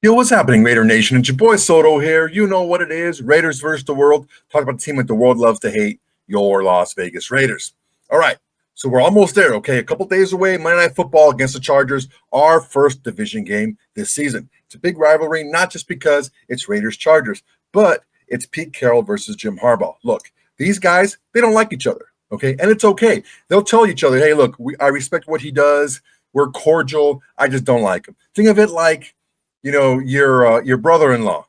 Yo, what's happening, Raider Nation? It's your boy Soto here. You know what it is. Raiders versus the world. Talk about the team that the world loves to hate, your Las Vegas Raiders. All right, so we're almost there, okay? A couple days away, Monday Night Football against the Chargers, our first division game this season. It's a big rivalry, not just because it's Raiders-Chargers, but it's Pete Carroll versus Jim Harbaugh. Look, these guys, they don't like each other, okay? And it's okay. They'll tell each other, hey, look, I respect what he does. We're cordial. I just don't like him. Think of it like, you know, your brother-in-law,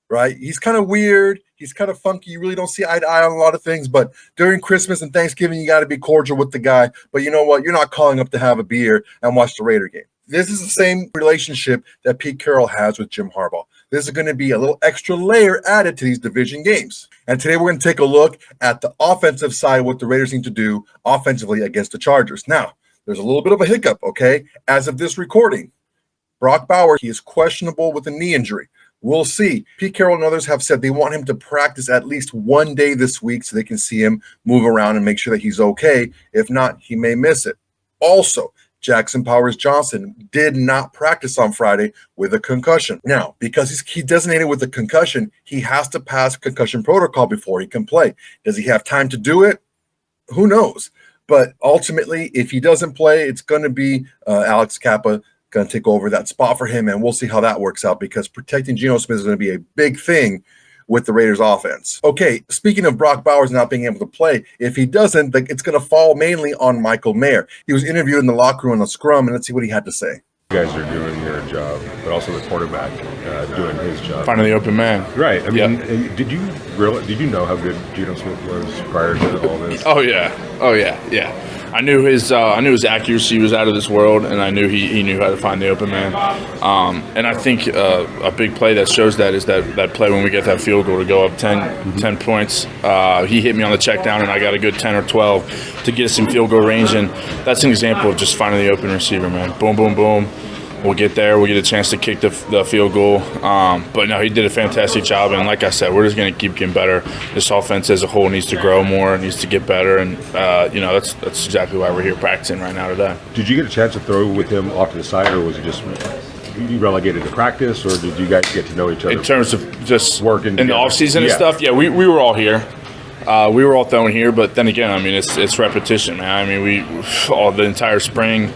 right? He's kind of weird. He's kind of funky. You really don't see eye to eye on a lot of things. But during Christmas and Thanksgiving, you got to be cordial with the guy. But you know what? You're not calling up to have a beer and watch the Raider game. This is the same relationship that Pete Carroll has with Jim Harbaugh. This is going to be a little extra layer added to these division games. And today we're going to take a look at the offensive side, what the Raiders need to do offensively against the Chargers. Now, there's a little bit of a hiccup, okay? As of this recording, Brock Bowers, he is questionable with a knee injury. We'll see. Pete Carroll and others have said they want him to practice at least one day this week so they can see him move around and make sure that he's okay. If not, he may miss it. Also, Jackson Powers-Johnson did not practice on Friday with a concussion. Now, because he's designated with a concussion, he has to pass concussion protocol before he can play. Does he have time to do it? Who knows? But ultimately, if he doesn't play, it's going to be Alex Kappa going to take over that spot for him, and we'll see how that works out because protecting Geno Smith is going to be a big thing with the Raiders offense. Okay, speaking of Brock Bowers not being able to play, if he doesn't, it's going to fall mainly on Michael Mayer. He was interviewed in the locker room on the scrum, and let's see what he had to say. You guys are doing your job, but also the quarterback doing his job. Finding the open man. Right. I mean, yep. Did you know how good Geno Smith was prior to all this? Oh yeah. I knew his accuracy was out of this world, and I knew he knew how to find the open man. And I think a big play that shows that is that play when we get that field goal to go up 10 points. He hit me on the check down, and I got a good 10 or 12 to get us in field goal range. And that's an example of just finding the open receiver, man. Boom, boom, boom. We'll get there. We'll get a chance to kick the field goal. But no, he did a fantastic job. And like I said, we're just going to keep getting better. This offense as a whole needs to grow more, needs to get better. And, that's exactly why we're here practicing right now today. Did you get a chance to throw with him off to the side, or was it just you relegated to practice, or did you guys get to know each other? In terms of just working in the offseason and stuff, we were all here. We were all throwing here. But then again, I mean, it's repetition, man. I mean, all the entire spring.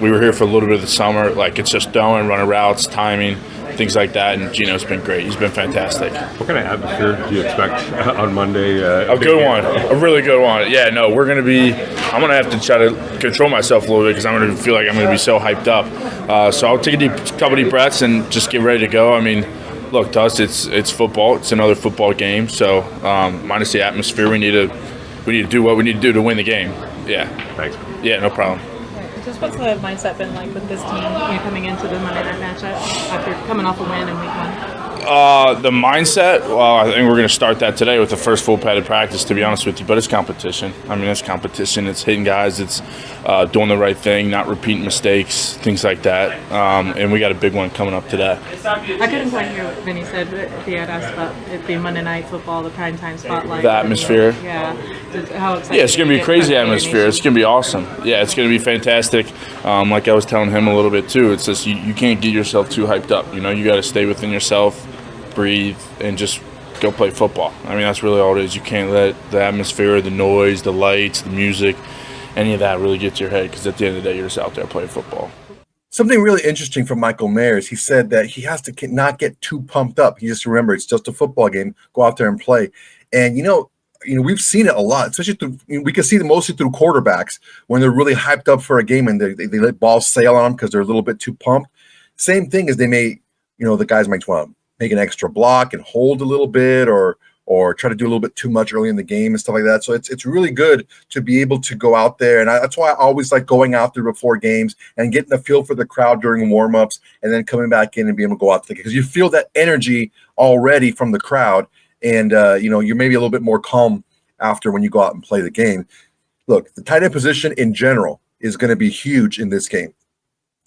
We were here for a little bit of the summer. Like, it's just throwing, running routes, timing, things like that. And Geno's been great. He's been fantastic. What kind of atmosphere do you expect on Monday? A good one. A really good one. Yeah, no, I'm going to have to try to control myself a little bit because I'm going to feel like I'm going to be so hyped up. So I'll take a couple deep breaths and just get ready to go. I mean, look, to us, it's football. It's another football game. So minus the atmosphere, we need to do what we need to do to win the game. Yeah. Thanks. Yeah, no problem. Just what's the mindset been like with this team coming into the Monday night matchup after coming off a win in week 1? The mindset, well, I think we're going to start that today with the first full padded practice, to be honest with you. But it's competition. I mean, it's competition. It's hitting guys. It's doing the right thing, not repeating mistakes, things like that. And we got a big one coming up today. I couldn't quite hear what Vinny said, but he had asked about it being Monday Night Football, the primetime spotlight. The atmosphere. Yeah. How excited? Yeah, it's going to be a crazy atmosphere. It's going to be awesome. Yeah, it's going to be fantastic. Like I was telling him a little bit too, it's just you can't get yourself too hyped up. You know, you got to stay within yourself, breathe, and just go play football. I mean, that's really all it is. You can't let the atmosphere, the noise, the lights, the music, any of that really get to your head because at the end of the day, you're just out there playing football. Something really interesting from Michael Mayers. He said that he has to not get too pumped up. He just remember it's just a football game. Go out there and play. And you know, we've seen it a lot, especially we can see it mostly through quarterbacks when they're really hyped up for a game and they let balls sail on them because they're a little bit too pumped. Same thing as they may, the guys might want to make an extra block and hold a little bit or try to do a little bit too much early in the game and stuff like that. So it's really good to be able to go out there. And that's why I always like going out there before games and getting a feel for the crowd during warm-ups and then coming back in and being able to go out there because you feel that energy already from the crowd. And, you're maybe a little bit more calm after when you go out and play the game. Look, the tight end position in general is going to be huge in this game.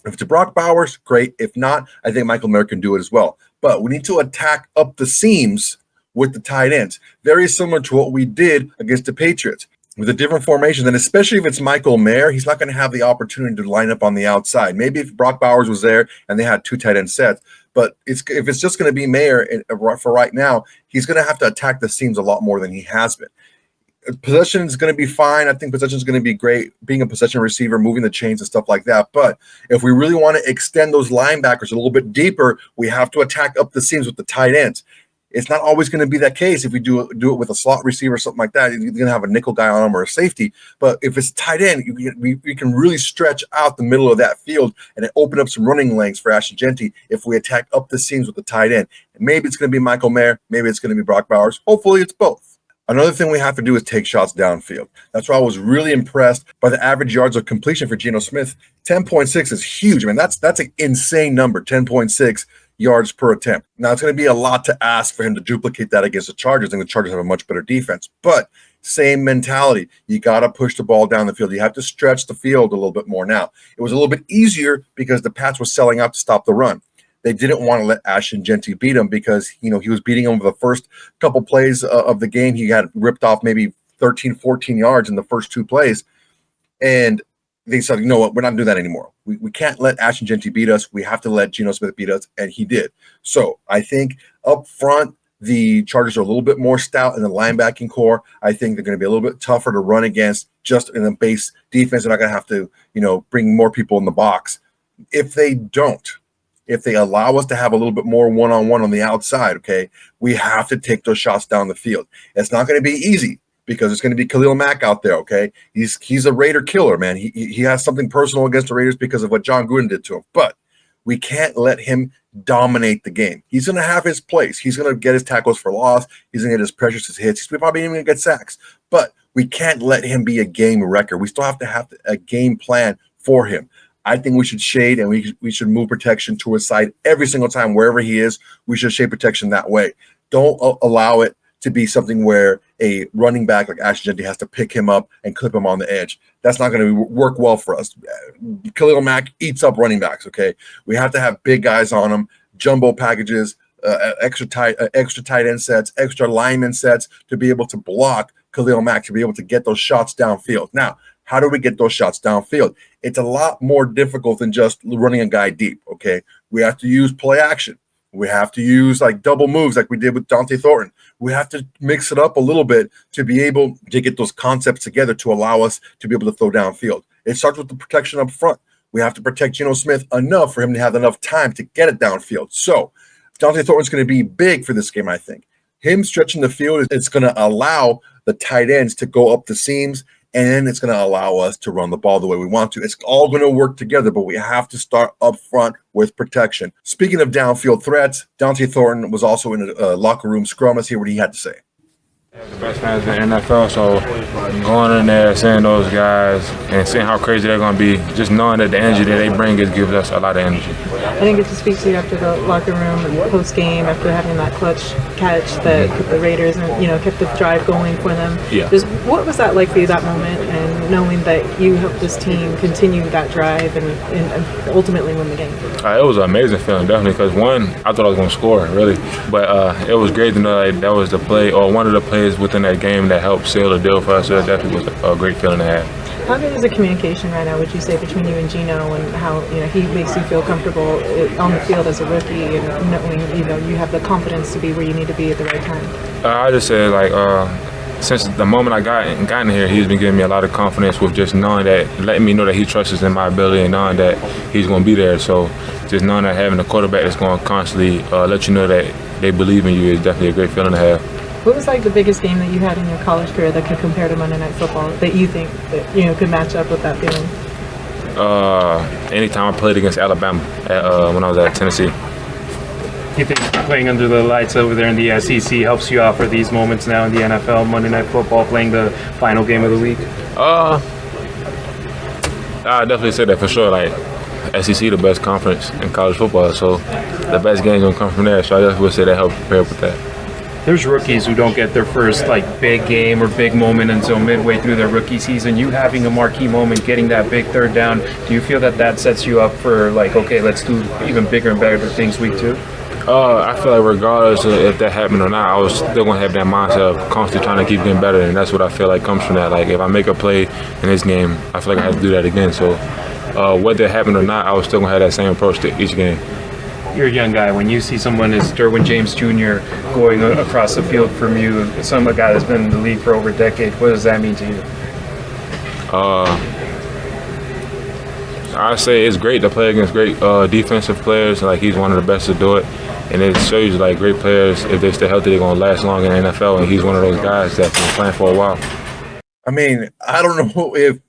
If it's Brock Bowers, great. If not, I think Michael Mayer can do it as well. But we need to attack up the seams with the tight ends, very similar to what we did against the Patriots. with a different formation, and especially if it's Michael Mayer, he's not going to have the opportunity to line up on the outside. Maybe if Brock Bowers was there and they had 2 tight end sets, but if it's just going to be Mayer for right now, he's going to have to attack the seams a lot more than he has been. Possession is going to be fine. I think possession is going to be great, being a possession receiver, moving the chains and stuff like that. But if we really want to extend those linebackers a little bit deeper, we have to attack up the seams with the tight ends. It's not always going to be that case. If we do it with a slot receiver or something like that, you're going to have a nickel guy on him or a safety. But if it's tight end, we can really stretch out the middle of that field and open up some running lanes for Ashton Jeanty if we attack up the seams with the tight end. And maybe it's going to be Michael Mayer. Maybe it's going to be Brock Bowers. Hopefully it's both. Another thing we have to do is take shots downfield. That's why I was really impressed by the average yards of completion for Geno Smith. 10.6 is huge. I mean, that's an insane number, 10.6 yards per attempt. Now, it's going to be a lot to ask for him to duplicate that against the Chargers. I think the Chargers have a much better defense. But same mentality. You got to push the ball down the field. You have to stretch the field a little bit more now. It was a little bit easier because the Pats were selling out to stop the run. They didn't want to let Ashton Jeanty beat him because, he was beating him the first couple plays of the game. He had ripped off maybe 13, 14 yards in the first 2 plays. And they said, you know what, we're not doing that anymore. We can't let Ashton Jeanty beat us. We have to let Geno Smith beat us, and he did. So I think up front, the Chargers are a little bit more stout in the linebacking core. I think they're going to be a little bit tougher to run against just in the base defense. They're not going to have to, bring more people in the box. If they allow us to have a little bit more one-on-one on the outside, okay, we have to take those shots down the field. It's not going to be easy because it's going to be Khalil Mack out there, okay? He's a Raider killer, man. He has something personal against the Raiders because of what John Gruden did to him. But we can't let him dominate the game. He's going to have his place. He's going to get his tackles for loss. He's going to get his pressures, his hits. He's probably even going to get sacks. But we can't let him be a game wrecker. We still have to have a game plan for him. I think we should shade and we should move protection to his side every single time. Wherever he is, we should shade protection that way. Don't allow it to be something where a running back like Ashton Jeanty has to pick him up and clip him on the edge. That's not going to work well for us. Khalil Mack eats up running backs, okay? We have to have big guys on him, jumbo packages, extra tight end sets, extra lineman sets to be able to block Khalil Mack, to be able to get those shots downfield. Now, how do we get those shots downfield? It's a lot more difficult than just running a guy deep, okay? We have to use play action. We have to use like double moves like we did with Dante Thornton. We have to mix it up a little bit to be able to get those concepts together to allow us to be able to throw downfield. It starts with the protection up front. We have to protect Geno Smith enough for him to have enough time to get it downfield. So Dante Thornton's going to be big for this game, I think. Him stretching the field, it's going to allow the tight ends to go up the seams, and it's going to allow us to run the ball the way we want to. It's all going to work together, but we have to start up front with protection. Speaking of downfield threats, Dante Thornton was also in a locker room scrum. Let's hear what he had to say. The best fans in the NFL, so going in there, seeing those guys and seeing how crazy they're going to be, just knowing that the energy that they bring gives us a lot of energy. I didn't get to speak to you after the locker room and post-game, after having that clutch catch that kept the Raiders and, kept the drive going for them. Yeah. Just what was that like for you, that moment, and knowing that you helped this team continue that drive and ultimately win the game? It was an amazing feeling, definitely, because one, I thought I was going to score, really. But it was great to know that was the play, or one of the plays within that game that helped seal the deal for us. So it definitely was a great feeling to have. How good is the communication right now, would you say, between you and Geno, and how he makes you feel comfortable on the field as a rookie, and knowing you have the confidence to be where you need to be at the right time? I just said, since the moment I gotten here, he's been giving me a lot of confidence with just knowing that, letting me know that he trusts in my ability and knowing that he's going to be there. So just knowing that having a quarterback that's going to constantly let you know that they believe in you is definitely a great feeling to have. What was the biggest game that you had in your college career that could compare to Monday Night Football that you think that could match up with that feeling? Anytime I played against Alabama when I was at Tennessee. You think playing under the lights over there in the SEC helps you out for these moments now in the NFL, Monday Night Football, playing the final game of the week? I definitely say that for sure. SEC the best conference in college football, so the best games gonna come from there. So I definitely would say that helped prepare with that. There's rookies who don't get their first big game or big moment until midway through their rookie season. You having a marquee moment, getting that big third down, do you feel that sets you up for okay, let's do even bigger and better things week 2? I feel like regardless of if that happened or not, I was still gonna have that mindset of constantly trying to keep getting better, and that's what I feel like comes from that. Like if I make a play in this game, I feel like I have to do that again. So whether it happened or not, I was still gonna have that same approach to each game. You're a young guy. When you see someone as Derwin James Jr. going across the field from you, a guy that's been in the league for over a decade, what does that mean to you? I say it's great to play against great defensive players. Like he's one of the best to do it, and it shows you like great players, if they stay healthy, they're gonna last long in the NFL. And he's one of those guys that's been playing for a while. I mean, I don't know if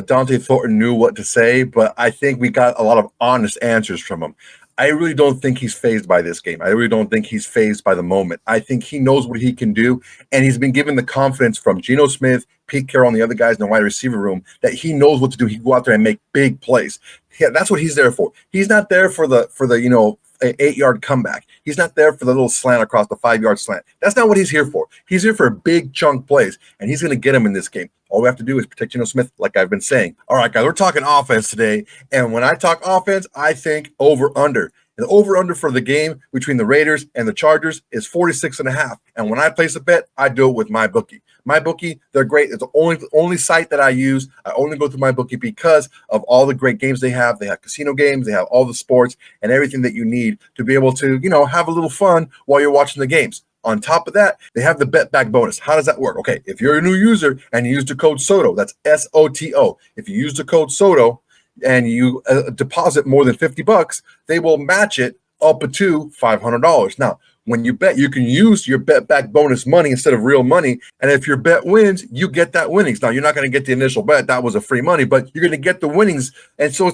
Dante Thornton knew what to say, but I think we got a lot of honest answers from him. I really don't think he's fazed by this game. I really don't think he's fazed by the moment. I think he knows what he can do, and he's been given the confidence from Geno Smith, Pete Carroll, and the other guys in the wide receiver room that he knows what to do. He can go out there and make big plays. Yeah, that's what he's there for. He's not there for the 8-yard comeback. He's not there for the little slant across the 5-yard slant. That's not what he's here for. He's here for big chunk plays, and he's going to get them in this game. All we have to do is protect Geno Smith, like I've been saying. All right, guys, we're talking offense today, and when I talk offense, I think over-under. The over-under for the game between the Raiders and the Chargers is 46.5. And when I place a bet, I do it with MyBookie. MyBookie, they're great. It's the only site that I use. I only go through MyBookie because of all the great games they have. They have casino games. They have all the sports and everything that you need to be able to, have a little fun while you're watching the games. On top of that, they have the bet back bonus. How does that work? Okay, if you're a new user and you use the code SOTO, that's SOTO. If you use the code SOTO, and you deposit more than $50, they will match it up to $500. Now, when you bet, you can use your bet back bonus money instead of real money. And if your bet wins, you get that winnings. Now, you're not going to get the initial bet. That was a free money, but you're going to get the winnings. And so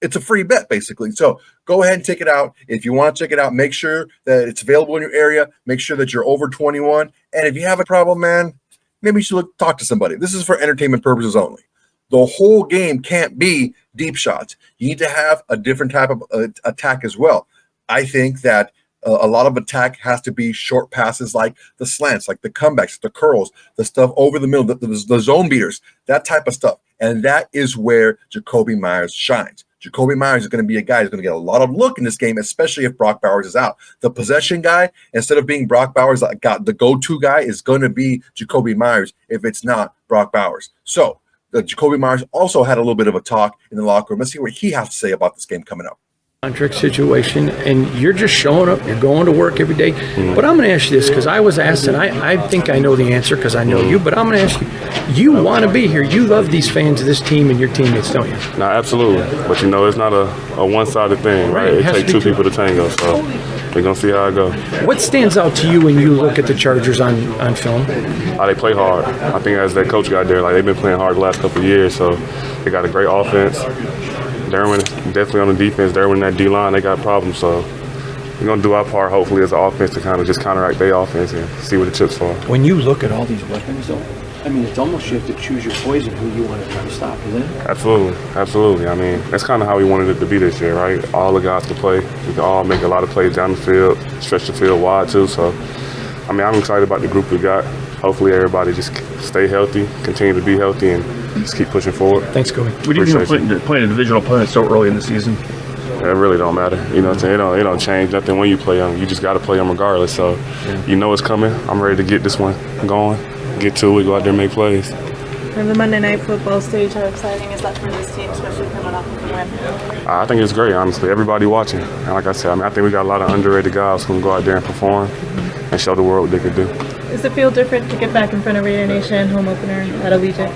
it's a free bet, basically. So go ahead and check it out. If you want to check it out, make sure that it's available in your area. Make sure that you're over 21. And if you have a problem, man, maybe you should talk to somebody. This is for entertainment purposes only. The whole game can't be deep shots. You need to have a different type of attack as well. I think that a lot of attack has to be short passes, like the slants, like the comebacks, the curls, the stuff over the middle, the zone beaters, that type of stuff. And that is where Jakobi Meyers shines. Jakobi Meyers is going to be a guy who's going to get a lot of look in this game, especially if Brock Bowers is out. The possession guy, instead of being Brock Bowers, the go-to guy is going to be Jakobi Meyers if it's not Brock Bowers. So, Jakobi Meyers also had a little bit of a talk in the locker room. Let's see what he has to say about this game coming up. Contract situation, and you're just showing up, you're going to work every day. But I'm going to ask you this, because I was asked, and I think I know the answer because I know you, but I'm going to ask you want to be here. You love these fans of this team and your teammates, don't you? No, absolutely. But, it's not a one-sided thing, right? It takes two people to tango, so we're going to see how it goes. What stands out to you when you look at the Chargers on film? They play hard. I think as that coach got there, they've been playing hard the last couple of years, so they got a great offense. Derwin definitely on the defense. Derwin in that D-line, they got problems, so we're going to do our part, hopefully, as an offense to kind of just counteract their offense and see where the chips fall. When you look at all these weapons, though, I mean, it's almost you have to choose your poison who you want to try to stop, isn't it? Absolutely. I mean, that's kind of how we wanted it to be this year, right? All the guys can play. We can all make a lot of plays down the field, stretch the field wide, too. So, I mean, I'm excited about the group we got. Hopefully, everybody just stay healthy, continue to be healthy, and just keep pushing forward. Thanks, Kobe. What do you think playing a divisional opponent so early in the season? It really don't matter. What I'm saying? It don't change nothing when you play them. You just got to play them regardless. So, it's coming. I'm ready to get this one going, get to it, go out there and make plays. And the Monday Night Football stage, how exciting is that for this team, especially coming off of a win? I think it's great, honestly. Everybody watching. And like I said, I think we got a lot of underrated guys who can go out there and perform and show the world what they can do. Does it feel different to get back in front of Raider Nation, home opener at Allegiant?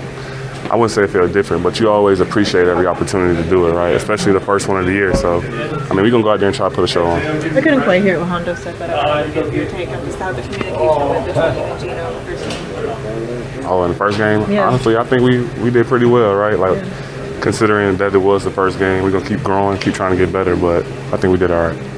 I wouldn't say it feels different, but you always appreciate every opportunity to do it, right? Especially the first one of the year. So, I mean, we're going to go out there and try to put a show on. I couldn't quite hear what Hondo said, but I wanted to get your take on just how the communication went between you and Geno in the first game. Oh, in the first game? Yeah. Honestly, I think we did pretty well, right? Considering that it was the first game, we're going to keep growing, keep trying to get better, but I think we did all right.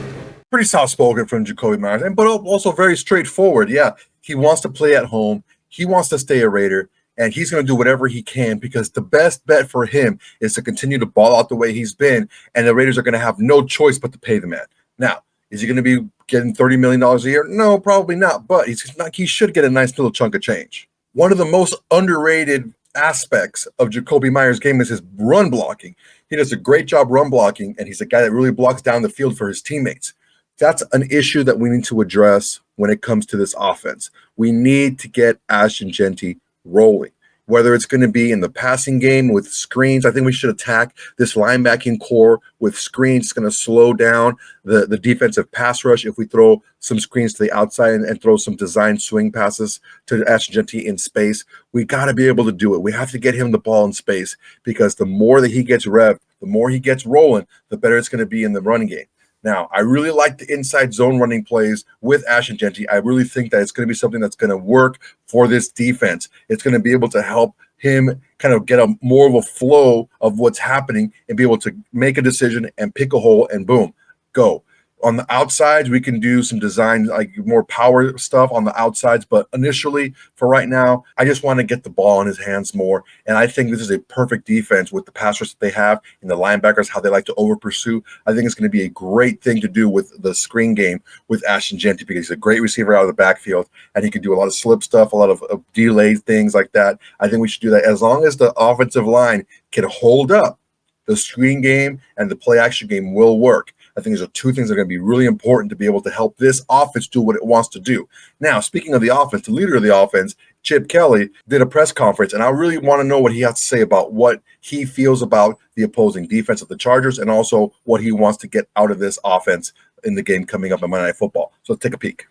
Pretty soft-spoken from Jakobi Meyers, but also very straightforward. Yeah, he wants to play at home. He wants to stay a Raider. And he's going to do whatever he can because the best bet for him is to continue to ball out the way he's been, and the Raiders are going to have no choice but to pay the man. Now, is he going to be getting $30 million a year? No, probably not, but he should get a nice little chunk of change. One of the most underrated aspects of Jakobi Meyers' game is his run blocking. He does a great job run blocking, and he's a guy that really blocks down the field for his teammates. That's an issue that we need to address when it comes to this offense. We need to get Ashton Jeanty rolling. Whether it's going to be in the passing game with screens, I think we should attack this linebacking core with screens. It's going to slow down the defensive pass rush if we throw some screens to the outside and throw some design swing passes to Ashton Jeanty in space. We got to be able to do it. We have to get him the ball in space, because the more that he gets revved, the more he gets rolling, the better it's going to be in the running game. Now, I really like the inside zone running plays with Ashton Jeanty. I really think that it's going to be something that's going to work for this defense. It's going to be able to help him kind of get more of a flow of what's happening and be able to make a decision and pick a hole and boom, go. On the outsides, we can do some design, like more power stuff on the outsides. But initially, for right now, I just want to get the ball in his hands more. And I think this is a perfect defense with the pass rush that they have and the linebackers, how they like to over pursue. I think it's going to be a great thing to do with the screen game with Ashton Jeanty, because he's a great receiver out of the backfield, and he can do a lot of slip stuff, a lot of delayed things like that. I think we should do that as long as the offensive line can hold up. The screen game and the play action game will work. I think these are two things that are going to be really important to be able to help this offense do what it wants to do. Now, speaking of the offense, the leader of the offense, Chip Kelly, did a press conference, and I really want to know what he has to say about what he feels about the opposing defense of the Chargers, and also what he wants to get out of this offense in the game coming up on Monday Night Football. So let's take a peek.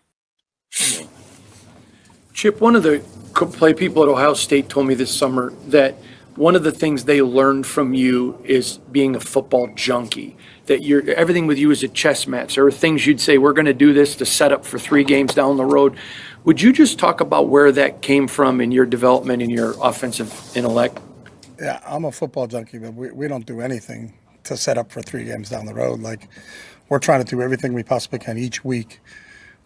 Chip, one of the play people at Ohio State told me this summer that one of the things they learned from you is being a football junkie, that everything with you is a chess match. There are things you'd say, we're going to do this to set up for 3 games down the road. Would you just talk about where that came from in your development, in your offensive intellect? Yeah, I'm a football junkie, but we don't do anything to set up for 3 games down the road. Like, we're trying to do everything we possibly can each week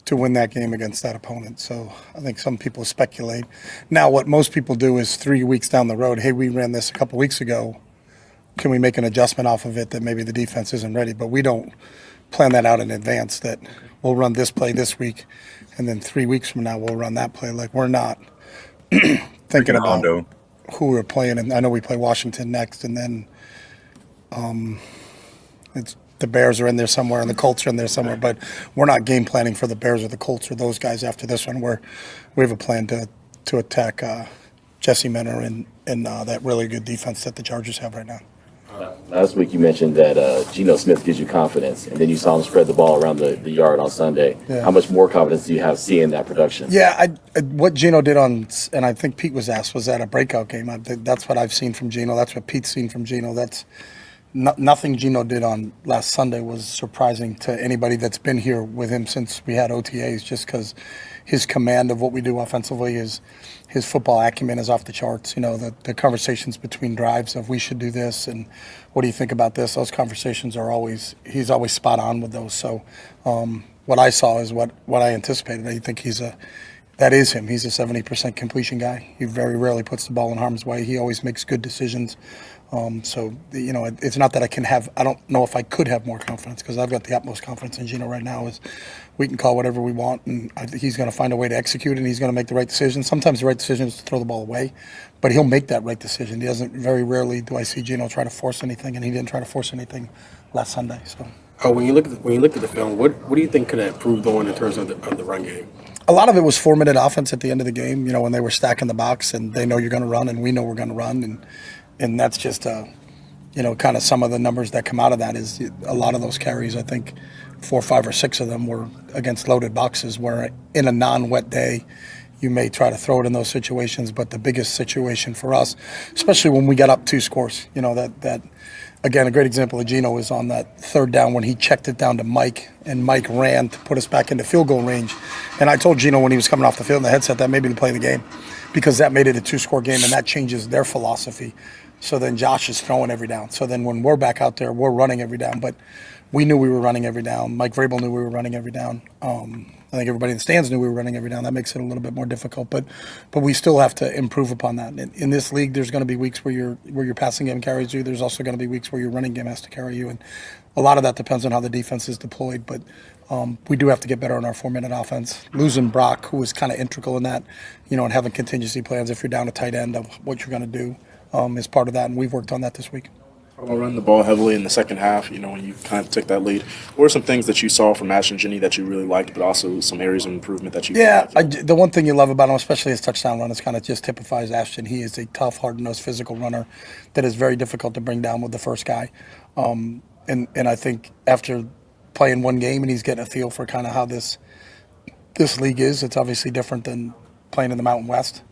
to win that game against that opponent. So I think some people speculate. Now, what most people do is 3 weeks down the road, hey, we ran this a couple weeks ago. Can we make an adjustment off of it that maybe the defense isn't ready? But we don't plan that out in advance, that we'll run this play this week, and then 3 weeks from now we'll run that play. Like, we're not thinking about who we're playing. And I know we play Washington next, and then it's the Bears are in there somewhere and the Colts are in there somewhere, but we're not game planning for the Bears or the Colts or those guys after this one. We have a plan to attack Jesse Minter and that really good defense that the Chargers have right now. Last week you mentioned that Geno Smith gives you confidence, and then you saw him spread the ball around the yard on Sunday. Yeah. How much more confidence do you have seeing that production? Yeah, what Geno did and I think Pete was asked, was that a breakout game? That's what I've seen from Geno. That's what Pete's seen from Geno. That's nothing Geno did on last Sunday was surprising to anybody that's been here with him since we had OTAs, just because his command of what we do offensively is his football acumen is off the charts. You know, the conversations between drives of we should do this and what do you think about this? Those conversations are he's always spot on with those. So what I saw is what I anticipated. I think that is him. He's a 70% completion guy. He very rarely puts the ball in harm's way. He always makes good decisions. So, you know, it's not that I don't know if I could have more confidence, because I've got the utmost confidence in Geno right now. Is we can call whatever we want, and he's going to find a way to execute, and he's going to make the right decision. Sometimes the right decision is to throw the ball away, but he'll make that right decision. He doesn't, very rarely do I see Geno try to force anything, and he didn't try to force anything last Sunday. So, when you look at the film, what do you think could have improved on in terms of the run game? A lot of it was 4-minute offense at the end of the game. You know, when they were stacking the box, and they know you're going to run, and we know we're going to run, and that's just you know, kind of some of the numbers that come out of that is a lot of those carries. I think 4, 5, or 6 of them were against loaded boxes, where in a non-wet day you may try to throw it in those situations. But the biggest situation for us, especially when we got up 2 scores, you know, that again, a great example of Geno is on that 3rd down when he checked it down to Mike, and Mike ran to put us back into field goal range. And I told Geno when he was coming off the field in the headset that maybe to play the game, because that made it a 2-score game, and that changes their philosophy. So then Josh is throwing every down. So then when we're back out there, we're running every down. But we knew we were running every down. Mike Vrabel knew we were running every down. I think everybody in the stands knew we were running every down. That makes it a little bit more difficult. But we still have to improve upon that. In this league, there's going to be weeks where your passing game carries you. There's also going to be weeks where your running game has to carry you. And a lot of that depends on how the defense is deployed. But we do have to get better on our 4-minute offense. Losing Brock, who was kind of integral in that, you know, and having contingency plans if you're down a tight end of what you're going to do. Is part of that, and we've worked on that this week. Run the ball heavily in the second half, when you kind of took that lead. What were some things that you saw from Ashton and Jeanty that you really liked, but also some areas of improvement that you the one thing you love about him, especially his touchdown run, is kind of just typifies Ashton. He is a tough, hard-nosed, physical runner that is very difficult to bring down with the first guy. And I think after playing one game and he's getting a feel for kind of how this league is, it's obviously different than playing in the Mountain West.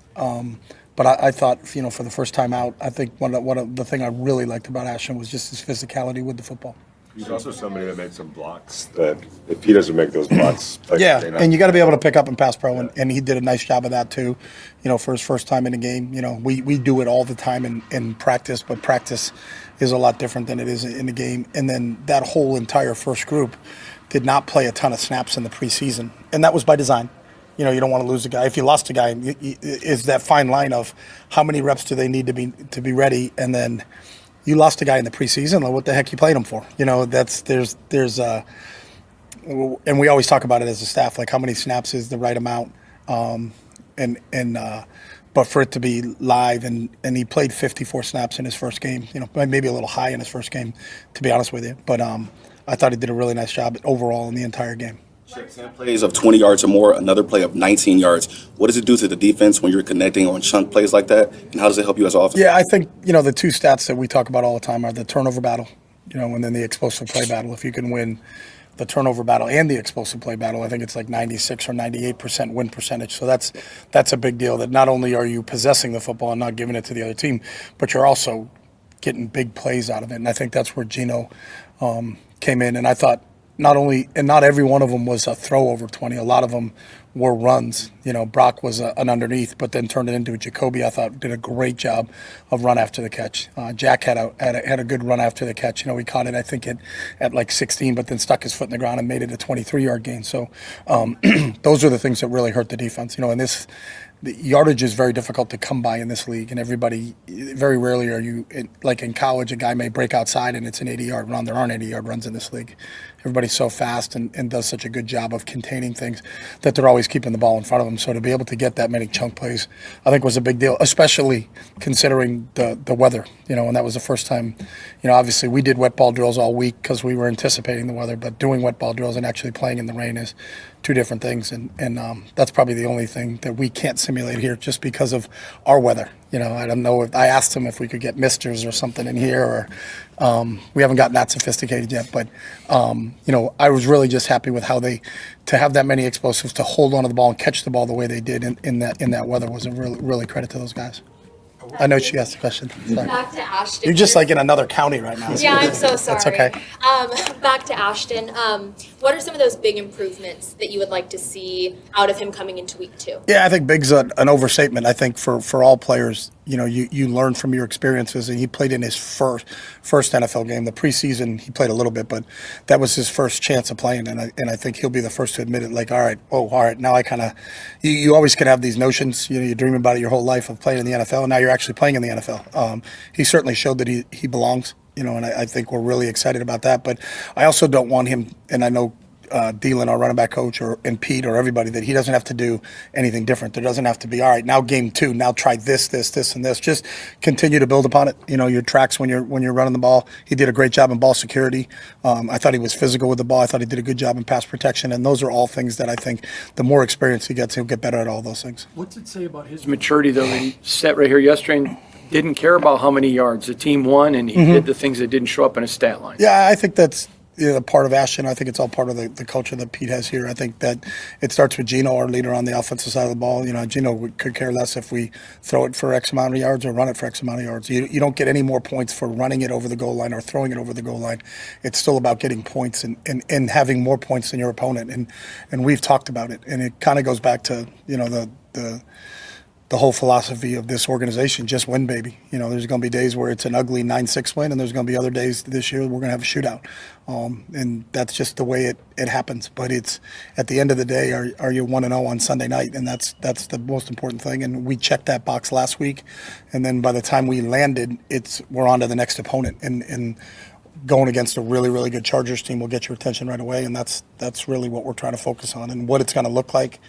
But I thought, for the first time out, I think one of the thing I really liked about Ashton was just his physicality with the football. He's also somebody that made some blocks that if he doesn't make those blocks, and you got to be able to pick up and pass pro, and he did a nice job of that too. For his first time in the game, we do it all the time in practice, but practice is a lot different than it is in the game. And then that whole entire first group did not play a ton of snaps in the preseason, and that was by design. You don't want to lose a guy. If you lost a guy, is that fine line of how many reps do they need to be ready, and then you lost a guy in the preseason. Like, what the heck you played him for? And we always talk about it as a staff, like how many snaps is the right amount, but for it to be live, and he played 54 snaps in his first game. Maybe a little high in his first game, to be honest with you. But I thought he did a really nice job overall in the entire game. 10 plays of 20 yards or more, another play of 19 yards. What does it do to the defense when you're connecting on chunk plays like that, and how does it help you as an offense? Yeah, I think, the two stats that we talk about all the time are the turnover battle, and then the explosive play battle. If you can win the turnover battle and the explosive play battle, I think it's like 96 or 98% win percentage. So that's a big deal, that not only are you possessing the football and not giving it to the other team, but you're also getting big plays out of it. And I think that's where Geno came in, and I thought, not every one of them was a throw over 20. A lot of them were runs. Brock was an underneath, but then turned it into a Jakobi. I thought did a great job of run after the catch. Jack had a good run after the catch. He caught it, I think, at like 16, but then stuck his foot in the ground and made it a 23-yard gain. So those are the things that really hurt the defense. The yardage is very difficult to come by in this league, and very rarely are you, like in college, a guy may break outside and it's an 80-yard run. There aren't 80-yard runs in this league. Everybody's so fast and does such a good job of containing things that they're always keeping the ball in front of them. So to be able to get that many chunk plays, I think was a big deal, especially considering the weather, and that was the first time, obviously we did wet ball drills all week because we were anticipating the weather, but doing wet ball drills and actually playing in the rain is two different things, and that's probably the only thing that we can't simulate here just because of our weather. I don't know if I asked him if we could get misters or something in here, or we haven't gotten that sophisticated yet. But I was really just happy with how to have that many explosives, to hold onto the ball and catch the ball the way they did in that weather was a really credit to those guys. I know she asked a question. Sorry. Back to Ashton. You're just like in another county right now. Yeah, I'm so sorry. That's okay. Back to Ashton. What are some of those big improvements that you would like to see out of him coming into week 2? Yeah, I think big's an overstatement. I think for all players, you learn from your experiences, and he played in his first NFL game. The preseason, he played a little bit, but that was his first chance of playing, and I think he'll be the first to admit it. Like, all right, now I kind of, you always can have these notions, you dream about it your whole life of playing in the NFL, and now you're actually playing in the NFL. He certainly showed that he belongs, and I think we're really excited about that. But I also don't want him, and I know Dealin, our running back coach, and Pete, or everybody, that he doesn't have to do anything different. There doesn't have to be, all right, now game 2, now try this, and this. Just continue to build upon it. Your tracks when you're running the ball. He did a great job in ball security. I thought he was physical with the ball. I thought he did a good job in pass protection. And those are all things that I think the more experience he gets, he'll get better at all those things. What's it say about his maturity, though, that he sat right here yesterday and didn't care about how many yards the team won, and he did the things that didn't show up in his stat line? Yeah, I think that's part of Ashton. I think it's all part of the culture that Pete has here. I think that it starts with Geno, our leader on the offensive side of the ball. Geno could care less if we throw it for X amount of yards or run it for X amount of yards. You don't get any more points for running it over the goal line or throwing it over the goal line. It's still about getting points and having more points than your opponent. And we've talked about it. And it kind of goes back to, the whole philosophy of this organization, just win, baby. There's going to be days where it's an ugly 9-6 win, and there's going to be other days this year we're going to have a shootout. And that's just the way it happens. But it's, at the end of the day, are you 1-0 on Sunday night? And that's the most important thing. And we checked that box last week. And then by the time we landed, we're on to the next opponent. And going against a really, really good Chargers team will get your attention right away, and that's really what we're trying to focus on and what it's going to look like.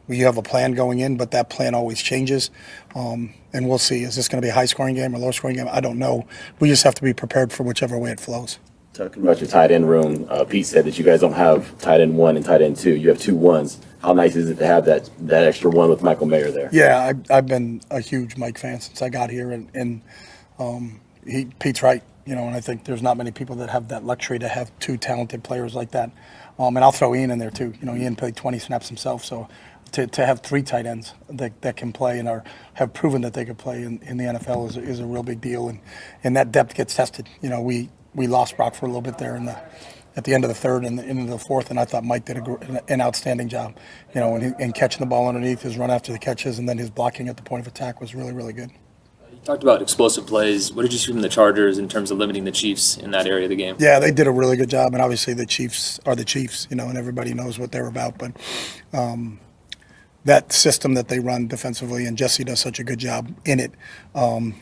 You have a plan going in, but that plan always changes, and we'll see. Is this going to be a high-scoring game or low-scoring game? I don't know. We just have to be prepared for whichever way it flows. Talking about your tight end room, Pete said that you guys don't have tight end 1 and tight end 2. You have 2 ones. How nice is it to have that extra one with Michael Mayer there? Yeah, I've been a huge Mike fan since I got here, and Pete's right. And I think there's not many people that have that luxury to have 2 talented players like that. And I'll throw Ian in there too. Ian played 20 snaps himself, so to have 3 tight ends that can play and have proven that they could play in the NFL is a real big deal, and that depth gets tested. We lost Brock for a little bit there at the end of the third and into the fourth, and I thought Mike did an outstanding job. And catching the ball underneath, his run after the catches, and then his blocking at the point of attack was really, really good. You talked about explosive plays. What did you see from the Chargers in terms of limiting the Chiefs in that area of the game? Yeah, they did a really good job, and obviously the Chiefs are the Chiefs, and everybody knows what they're about. But that system that they run defensively, and Jesse does such a good job in it,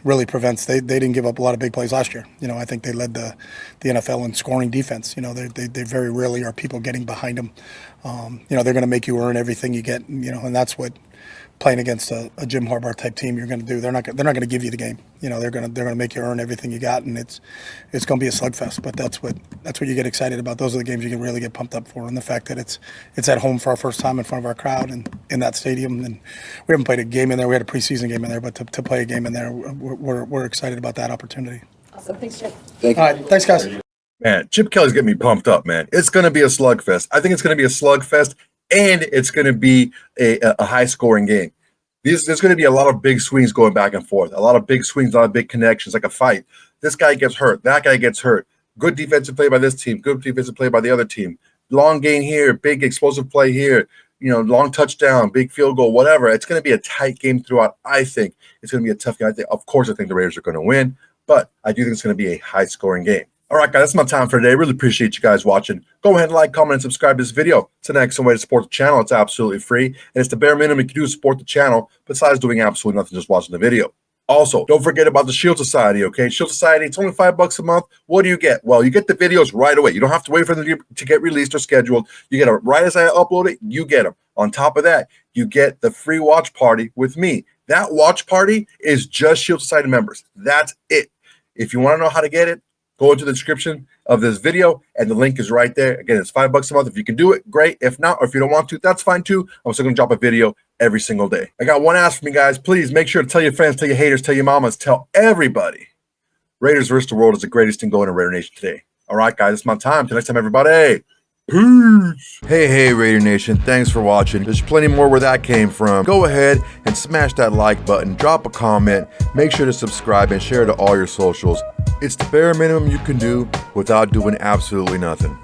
really prevents. They didn't give up a lot of big plays last year. I think they led the NFL in scoring defense. They very rarely are people getting behind them. They're going to make you earn everything you get, and that's what playing against a Jim Harbaugh type team you're going to do. They're not going to give you the game. They're going to make you earn everything you got, and it's going to be a slugfest. But that's what you get excited about. Those are the games you can really get pumped up for, and the fact that it's at home for our first time in front of our crowd and in that stadium. And we haven't played a game in there. We had a preseason game in there, but to play a game in there, we're excited about that opportunity. Awesome. Thanks, Chip. Thank you. All right, thanks, guys. Man, Chip Kelly's getting me pumped up, man. It's going to be a slugfest. I think it's going to be a slugfest, and it's going to be a high-scoring game. There's going to be a lot of big swings going back and forth, a lot of big swings, a lot of big connections, like a fight. This guy gets hurt. That guy gets hurt. Good defensive play by this team. Good defensive play by the other team. Long gain here. Big explosive play here. Long touchdown, big field goal, whatever. It's going to be a tight game throughout. I think it's going to be a tough game. Of course, I think the Raiders are going to win, but I do think it's going to be a high-scoring game. All right, guys, that's my time for today. Really appreciate you guys watching. Go ahead and like, comment, and subscribe to this video. It's an excellent way to support the channel. It's absolutely free, and it's the bare minimum you can do to support the channel besides doing absolutely nothing, just watching the video. Also, don't forget about the Shield Society, okay? Shield Society, it's only $5 a month. What do you get? Well, you get the videos right away. You don't have to wait for them to get released or scheduled. You get them right as I upload it, you get them. On top of that, you get the free watch party with me. That watch party is just Shield Society members. That's it. If you want to know how to get it, go into the description of this video, and the link is right there. Again, it's $5 a month. If you can do it, great. If not, or if you don't want to, that's fine too. I'm still going to drop a video every single day. I got one ask from you guys. Please make sure to tell your friends, tell your haters, tell your mamas, tell everybody. Raiders versus the world is the greatest thing going in Raider Nation today. All right, guys, it's my time. Till next time, everybody. Peace. Hey, Raider Nation. Thanks for watching. There's plenty more where that came from. Go ahead and smash that like button. Drop a comment. Make sure to subscribe and share to all your socials. It's the bare minimum you can do without doing absolutely nothing.